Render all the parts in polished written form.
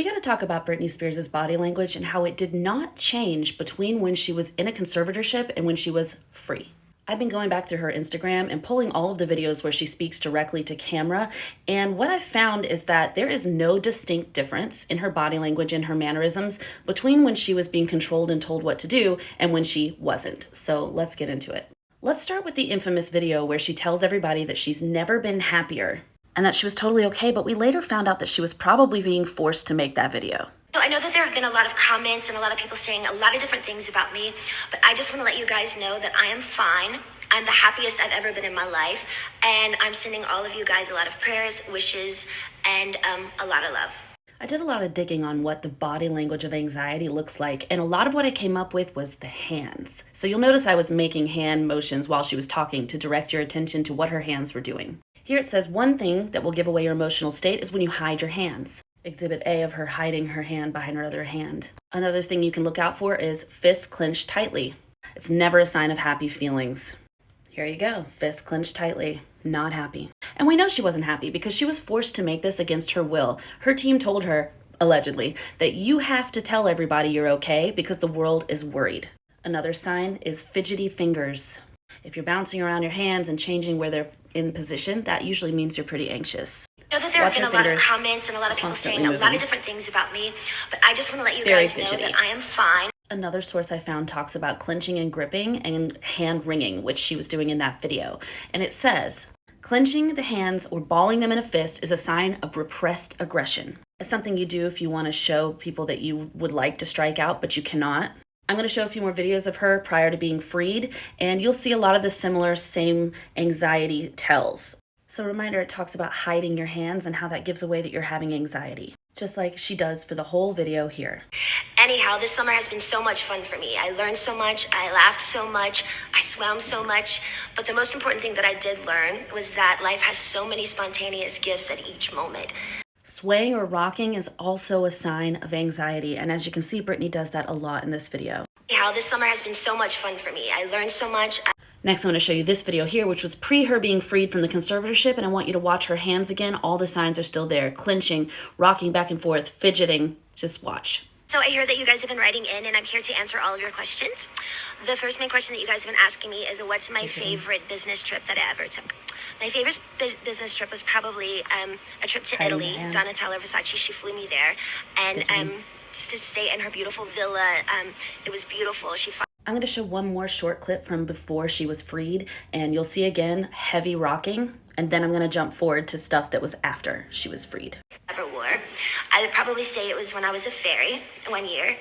We got to talk about Britney Spears' body language and how it did not change between when she was in a conservatorship and when she was free. I've been going back through her Instagram and pulling all of the videos where she speaks directly to camera, and what I've found is that there is no distinct difference in her body language and her mannerisms between when she was being controlled and told what to do and when she wasn't. So let's get into it. Let's start with the infamous video where she tells everybody that she's never been happier and that she was totally okay, but we later found out that she was probably being forced to make that video. So I know that there have been a lot of comments and a lot of people saying a lot of different things about me, but I just want to let you guys know that I am fine. I'm the happiest I've ever been in my life, and I'm sending all of you guys a lot of prayers, wishes, and a lot of love. I did a lot of digging on what the body language of anxiety looks like, and a lot of what I came up with was the hands. So you'll notice I was making hand motions while she was talking to direct your attention to what her hands were doing. Here it says one thing that will give away your emotional state is when you hide your hands. Exhibit A of her hiding her hand behind her other hand. Another thing you can look out for is fists clenched tightly. It's never a sign of happy feelings. Here you go, fists clenched tightly, not happy. And we know she wasn't happy because she was forced to make this against her will. Her team told her, allegedly, that you have to tell everybody you're okay because the world is worried. Another sign is fidgety fingers. If you're bouncing around your hands and changing where they're in position, that usually means you're pretty anxious. I know that there have been a lot of comments and a lot of people saying a lot of different things about me, but I just want to let you guys know that I am fine. Another source I found talks about clenching and gripping and hand wringing, which she was doing in that video. And it says, clenching the hands or balling them in a fist is a sign of repressed aggression. It's something you do if you want to show people that you would like to strike out, but you cannot. I'm going to show a few more videos of her prior to being freed, and you'll see a lot of the similar same anxiety tells. So reminder, it talks about hiding your hands and how that gives away that you're having anxiety, just like she does for the whole video here. Anyhow, this summer has been so much fun for me. I learned so much, I laughed so much, I swam so much, but the most important thing that I did learn was that life has so many spontaneous gifts at each moment. Swaying or rocking is also a sign of anxiety, and as you can see, Britney does that a lot in this video. Anyhow, this summer has been so much fun for me. I learned so much. Next, I'm going to show you this video here, which was pre her being freed from the conservatorship, and I want you to watch her hands again. All the signs are still there. Clenching, rocking back and forth, fidgeting. Just watch. So I hear that you guys have been writing in, and I'm here to answer all of your questions. The first main question that you guys have been asking me is, what's my favorite business trip that I ever took? My favorite business trip was probably a trip to Italy. Donatella Versace, she flew me there, and just to stay in her beautiful villa. It was beautiful. I'm going to show one more short clip from before she was freed, and you'll see again heavy rocking, and then I'm going to jump forward to stuff that was after she was freed. Ever wore. I would probably say it was when I was a fairy 1 year.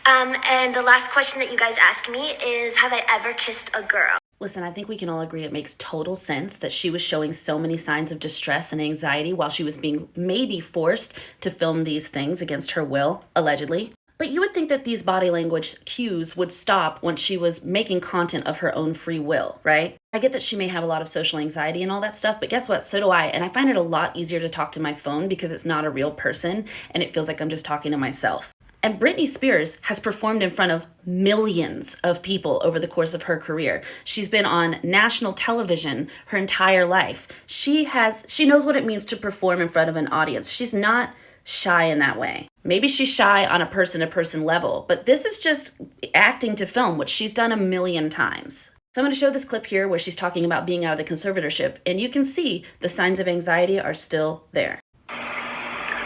And the last question that you guys ask me is, have I ever kissed a girl? Listen, I think we can all agree it makes total sense that she was showing so many signs of distress and anxiety while she was being maybe forced to film these things against her will, allegedly. But you would think that these body language cues would stop once she was making content of her own free will, right? I get that she may have a lot of social anxiety and all that stuff, but guess what? So do I. And I find it a lot easier to talk to my phone because it's not a real person and it feels like I'm just talking to myself. And Britney Spears has performed in front of millions of people over the course of her career. She's been on national television her entire life. She knows what it means to perform in front of an audience. She's not shy in that way. Maybe she's shy on a person-to-person level, but this is just acting to film, which she's done a million times. So I'm going to show this clip here where she's talking about being out of the conservatorship, and you can see the signs of anxiety are still there.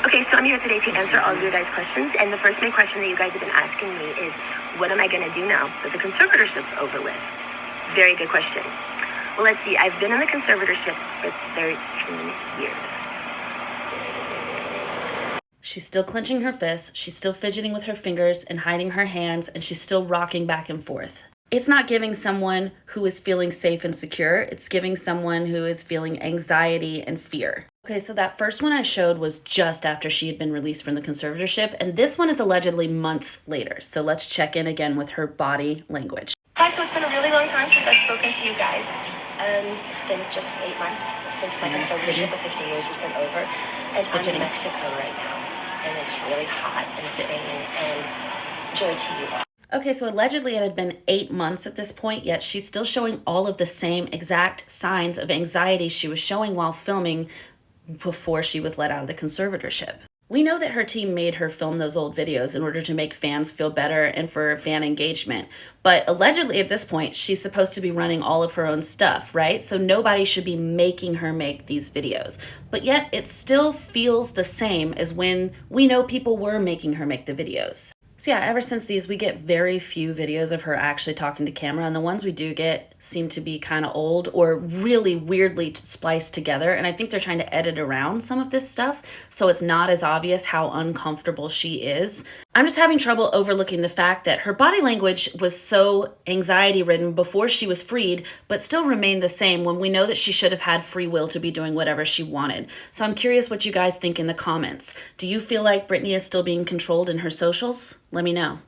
Okay, so I'm here today to answer all of your guys' questions, and the first main question that you guys have been asking me is, what am I going to do now that the conservatorship's over with? Very good question. Well, let's see. I've been in the conservatorship for 13 years. She's still clenching her fists, she's still fidgeting with her fingers and hiding her hands, and she's still rocking back and forth. It's not giving someone who is feeling safe and secure, it's giving someone who is feeling anxiety and fear. Okay, so that first one I showed was just after she had been released from the conservatorship, and this one is allegedly months later. So let's check in again with her body language. Hi, so it's been a really long time since I've spoken to you guys. It's been just 8 months since my conservatorship of 15 years has been over, and I'm in Mexico right now. And it's really hot, and it's raining, and joy to you all. Okay, so allegedly it had been 8 months at this point, yet she's still showing all of the same exact signs of anxiety she was showing while filming before she was let out of the conservatorship. We know that her team made her film those old videos in order to make fans feel better and for fan engagement. But allegedly at this point, she's supposed to be running all of her own stuff, right? So nobody should be making her make these videos. But yet it still feels the same as when we know people were making her make the videos. So yeah, ever since these, we get very few videos of her actually talking to camera, and the ones we do get seem to be kind of old or really weirdly spliced together, and I think they're trying to edit around some of this stuff so it's not as obvious how uncomfortable she is. I'm just having trouble overlooking the fact that her body language was so anxiety-ridden before she was freed, but still remained the same when we know that she should have had free will to be doing whatever she wanted. So I'm curious what you guys think in the comments. Do you feel like Britney is still being controlled in her socials? Let me know.